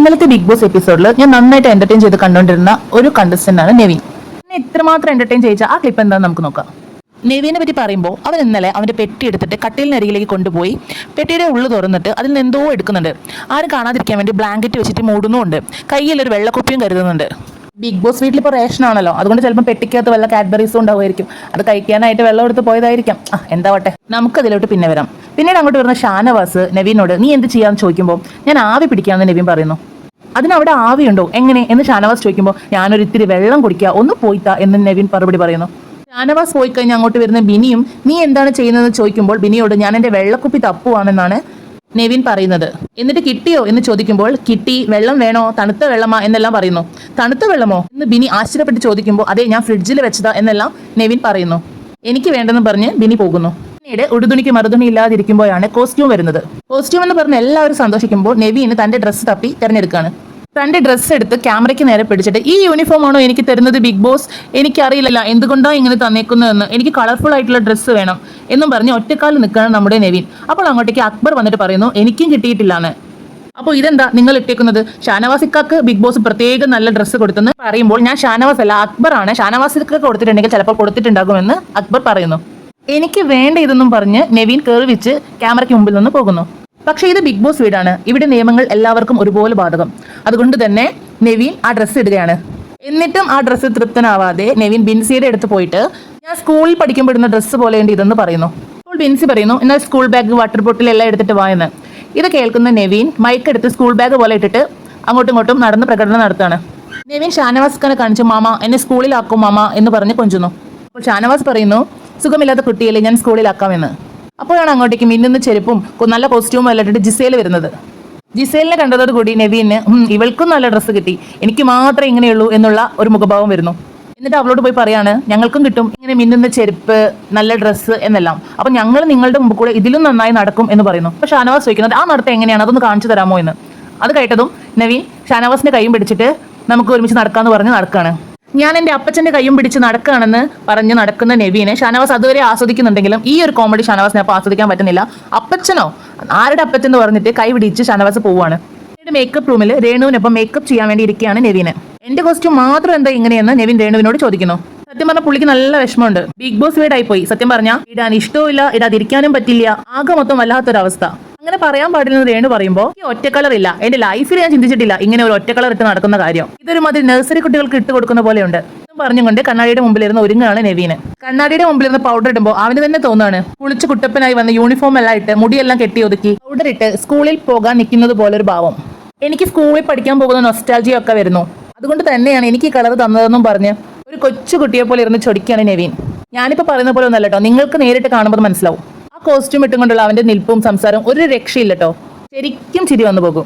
ഇന്നലത്തെ big boss എപ്പിസോഡിൽ ഞാൻ നന്നായിട്ട് എന്റർടൈൻ ചെയ്ത് കണ്ടുകൊണ്ടിരുന്ന ഒരു കണ്ടസ്റ്റന്റ് ആണ് നെവിൻ. എന്നെ ഇത്രമാത്രം എന്റർടൈൻ ചെയ്യിച്ച ആ ക്ലിപ്പ് എന്താണെന്ന് നമുക്ക് നോക്കാം. നെവിനെ പറ്റി പറയുമ്പോൾ അവൻ ഇന്നലെ അവന്റെ പെട്ടി എടുത്തിട്ട് കട്ടിലിനരികിലേക്ക് കൊണ്ടുപോയി പെട്ടിയുടെ ഉള്ളു തുറന്നിട്ട് അതിൽ നിന്ന് എന്തോ എടുക്കുന്നുണ്ട്. ആരും കാണാതിരിക്കാൻ വേണ്ടി ബ്ലാങ്കറ്റ് വെച്ചിട്ട് മൂടുന്നുമുണ്ട്. കയ്യിൽ ഒരു വെള്ളക്കുപ്പിയും കരുതുന്നുണ്ട്. ബിഗ് ബോസ് വീട്ടിൽ ഇപ്പോൾ റേഷനാണല്ലോ, അതുകൊണ്ട് ചിലപ്പോൾ പെട്ടിക്കകത്ത് വല്ല കാഡ്ബറീസും ഉണ്ടാവുമായിരിക്കും. അത് കഴിക്കാനായിട്ട് വെള്ളം എടുത്ത് പോയതായിരിക്കാം. എന്താവട്ടെ, നമുക്കതിലോട്ട് പിന്നെ വരാം. പിന്നീട് അങ്ങോട്ട് വരുന്ന ഷാനവാസ് നെവിനോട് നീ എന്ത് ചെയ്യാന്ന് ചോദിക്കുമ്പോൾ ഞാൻ ആവി പിടിക്കാമെന്ന് നെവിൻ പറയുന്നു. അതിനവിടെ ആവിയുണ്ടോ എങ്ങനെ എന്ന് ഷാനവാസ് ചോദിക്കുമ്പോൾ ഞാനൊരു ഇത്തിരി വെള്ളം കുടിക്കുക, ഒന്ന് പോയിത്താ എന്ന് നെവിൻ മറുപടി പറയുന്നു. ഷാനവാസ് പോയി കഴിഞ്ഞാൽ അങ്ങോട്ട് വരുന്ന ബിനിയും നീ എന്താണ് ചെയ്യുന്നതെന്ന് ചോദിക്കുമ്പോൾ ബിനിയോട് ഞാൻ എൻ്റെ വെള്ളക്കുപ്പി തപ്പുവാണെന്നാണ് നെവിൻ പറയുന്നത്. എന്നിട്ട് കിട്ടിയോ എന്ന് ചോദിക്കുമ്പോൾ കിട്ടി, വെള്ളം വേണോ, തണുത്ത വെള്ളമാ എന്നെല്ലാം പറയുന്നു. തണുത്ത വെള്ളമോ എന്ന് ബിനി ആശ്ചര്യപ്പെട്ട് ചോദിക്കുമ്പോൾ അതെ, ഞാൻ ഫ്രിഡ്ജിൽ വെച്ചതാ എന്നെല്ലാം നെവിൻ പറയുന്നു. എനിക്ക് വേണ്ടെന്ന് പറഞ്ഞ് ബിനി പോകുന്നു. പിന്നീട് ഉടുതുണിക്ക് മറുതുണി ഇല്ലാതിരിക്കുമ്പോഴാണ് കോസ്റ്റ്യൂം വരുന്നത്. കോസ്റ്റ്യൂം എന്ന് പറഞ്ഞ് എല്ലാവരും സന്തോഷിക്കുമ്പോൾ നെവിന് തന്റെ ഡ്രസ്സ് തപ്പി തിരഞ്ഞെടുക്കുകയാണ്. തന്റെ ഡ്രസ്സ് എടുത്ത് ക്യാമറയ്ക്ക് നേരെ പിടിച്ചിട്ട് ഈ യൂണിഫോം ആണോ എനിക്ക് തരുന്നത് ബിഗ് ബോസ്, എനിക്കറിയില്ല എന്തുകൊണ്ടാണ് ഇങ്ങനെ തന്നേക്കുന്നതെന്ന്, എനിക്ക് കളർഫുൾ ആയിട്ടുള്ള ഡ്രസ്സ് വേണം എന്നും പറഞ്ഞ് ഒറ്റക്കാലിൽ നിൽക്കുകയാണ് നമ്മുടെ നെവിൻ. അപ്പോൾ അങ്ങോട്ടേക്ക് അക്ബർ വന്നിട്ട് പറയുന്നു എനിക്കും കിട്ടിയിട്ടില്ലാന്ന്. അപ്പോൾ ഇതെന്താ നിങ്ങൾ ഇട്ടേക്കുന്നത്, ഷാനവാസിക്കാക്ക് ബിഗ് ബോസ് പ്രത്യേകം നല്ല ഡ്രസ്സ് കൊടുത്തെന്ന് പറയുമ്പോൾ ഞാൻ ഷാനവാസ് അല്ല അക്ബറാണ്, ഷാനവാസിക്ക് കൊടുത്തിട്ടുണ്ടെങ്കിൽ ചിലപ്പോൾ കൊടുത്തിട്ടുണ്ടാകുമെന്ന് അക്ബർ പറയുന്നു. എനിക്ക് വേണ്ട ഇതെന്നും പറഞ്ഞ് നെവിൻ കയറിവിച്ച് ക്യാമറയ്ക്ക് മുമ്പിൽ നിന്ന് പോകുന്നു. പക്ഷേ ഇത് ബിഗ് ബോസ് വീടാണ്, ഇവിടെ നിയമങ്ങൾ എല്ലാവർക്കും ഒരുപോലെ ബാധകം. അതുകൊണ്ട് തന്നെ നെവിൻ ആ ഡ്രസ്സ് ഇടുകയാണ്. എന്നിട്ടും ആ ഡ്രസ്സ് തൃപ്തനാവാതെ നെവിൻ ബിൻസിയുടെ അടുത്ത് പോയിട്ട് ഞാൻ സ്കൂളിൽ പഠിക്കുമ്പോൾ ഇടുന്ന ഡ്രസ്സ് പോലെയുണ്ട് ഇതെന്ന് പറയുന്നു. അപ്പോൾ ബിൻസി പറയുന്നു എന്നാൽ സ്കൂൾ ബാഗ് വാട്ടർ ബോട്ടിൽ എല്ലാം എടുത്തിട്ട് വായെന്ന്. ഇത് കേൾക്കുന്ന നെവിൻ മൈക്ക് എടുത്ത് സ്കൂൾ ബാഗ് പോലെ ഇട്ടിട്ട് അങ്ങോട്ടും ഇങ്ങോട്ടും നടന്ന് പ്രകടനം നടത്തുകയാണ്. നെവിൻ ഷാനവാസ് ഖാനെ കാണിച്ചു മാമ എന്നെ സ്കൂളിലാക്കും മാമ എന്ന് പറഞ്ഞ് കൊഞ്ചുന്നു. അപ്പോൾ ഷാനവാസ് പറയുന്നു സുഖമില്ലാത്ത കുട്ടിയല്ലേ ഞാൻ സ്കൂളിലാക്കാമെന്ന്. അപ്പോഴാണ് അങ്ങോട്ടേക്ക് മിന്നുന്ന ചെരുപ്പും നല്ല കോസ്റ്റ്യൂമും എല്ലാം ഇട്ടിട്ട് ജിസേൽ വരുന്നത്. ജിസേലിനെ കണ്ടതോടുകൂടി നെവിന് ഇവൾക്കും നല്ല ഡ്രസ്സ് കിട്ടി, എനിക്ക് മാത്രമേ ഇങ്ങനെയുള്ളൂ എന്നുള്ള ഒരു മുഖഭാവം വരുന്നു. എന്നിട്ട് അവളോട് പോയി പറയാണ് ഞങ്ങൾക്കും കിട്ടും ഇങ്ങനെ മിന്നുന്ന ചെരുപ്പ് നല്ല ഡ്രസ്സ് എന്നെല്ലാം, അപ്പൊ ഞങ്ങൾ നിങ്ങളുടെ മുമ്പ് കൂടെ ഇതിലും നന്നായി നടക്കും എന്ന് പറയുന്നു. അപ്പൊ ഷാനവാസ് ചോദിക്കുന്നത് ആ നടത്തം എങ്ങനെയാണ്, അതൊന്ന് കാണിച്ചു തരാമോ എന്ന്. അത് കേട്ടതും നവീൻ ഷാനവാസിന്റെ കൈയും പിടിച്ചിട്ട് നമുക്ക് ഒരുമിച്ച് നടക്കാന്ന് പറഞ്ഞ് നടക്കാണ്. ഞാൻ എൻ്റെ അപ്പച്ചന്റെ കൈയും പിടിച്ച് നടക്കുകയാണെന്ന് പറഞ്ഞ് നടക്കുന്ന നെവിനെ ഷാനവാസ് അതുവരെ ആസ്വദിക്കുന്നുണ്ടെങ്കിലും ഈ ഒരു കോമഡി ഷാനവാസിനെ അപ്പോൾ ആസ്വദിക്കാൻ പറ്റുന്നില്ല. അപ്പച്ചനോ, ആരുടെ അപ്പച്ചൻ എന്ന് പറഞ്ഞിട്ട് കൈ പിടിച്ച് ഷാനവാസ് പോവുകയാണ്. മേക്കപ്പ് റൂമിൽ രേണുവിനൊപ്പം മേക്കപ്പ് ചെയ്യാൻ വേണ്ടി ഇരിക്കുകയാണ് നെവിന്. എന്റെ കോസ്റ്റ്യൂം മാത്രം എന്താ ഇങ്ങനെയെന്ന് നെവിൻ രേണുവിനോട് ചോദിക്കുന്നു. സത്യം പറഞ്ഞാൽ പുള്ളിക്ക് നല്ല വിഷമമുണ്ട്. ബിഗ് ബോസ് വീടായി പോയി, സത്യം പറഞ്ഞാൽ ഇടാൻ ഇഷ്ടവുമില്ല, ഇടാതിരിക്കാനും പറ്റില്ല, ആകെ മൊത്തം വല്ലാത്തൊരവസ്ഥ. അങ്ങനെ പറയാൻ പാടില്ലെന്ന് രേണു പറയുമ്പോൾ ഈ ഒറ്റ കളർ ഇല്ല, എന്റെ ലൈഫിൽ ഞാൻ ചിന്തിച്ചിട്ടില്ല ഇങ്ങനെ ഒരു ഒറ്റ കളർ ഇട്ട് നടക്കുന്ന കാര്യം, ഇതൊരു മതി നഴ്സറി കുട്ടികൾക്ക് ഇട്ട് കൊടുക്കുന്ന പോലെയുണ്ട് പറഞ്ഞുകൊണ്ട് കണ്ണാടിയുടെ മുമ്പിലിരുന്ന് ഒരുങ്ങാണ് നെവിന്. കണ്ണാടിയുടെ മുമ്പിലിരുന്ന് പൗഡർ ഇടുമ്പോൾ അവന് തന്നെ തോന്നാണ് കുളിച്ച് കുട്ടപ്പനായി വന്ന് യൂണിഫോം എല്ലാം ഇട്ട് മുടിയെല്ലാം കെട്ടി ഒതുക്കി പൗഡർ ഇട്ട് സ്കൂളിൽ പോകാൻ നിൽക്കുന്നത് പോലെ ഒരു ഭാവം. എനിക്ക് സ്കൂളിൽ പഠിക്കാൻ പോകുന്ന നൊസ്റ്റാൾജിയ ഒക്കെ വരുന്നു, അതുകൊണ്ട് തന്നെയാണ് എനിക്ക് ഈ കളർ തന്നതെന്നും പറഞ്ഞ് ഒരു കൊച്ചു കുട്ടിയെ പോലെ ഇരുന്ന് ചൊടിക്കാണ് നെവിൻ. ഞാനിപ്പോ പറയുന്ന പോലെ ഒന്നല്ല കേട്ടോ, നിങ്ങൾക്ക് നേരിട്ട് കാണുമ്പോൾ മനസ്സിലാവും. ആ കോസ്റ്റ്യൂം ഇട്ടുകൊണ്ടുള്ള അവന്റെ നിൽപ്പും സംസാരവും ഒരു രക്ഷയില്ല കേട്ടോ, ശരിക്കും ചിരി വന്നു പോകും.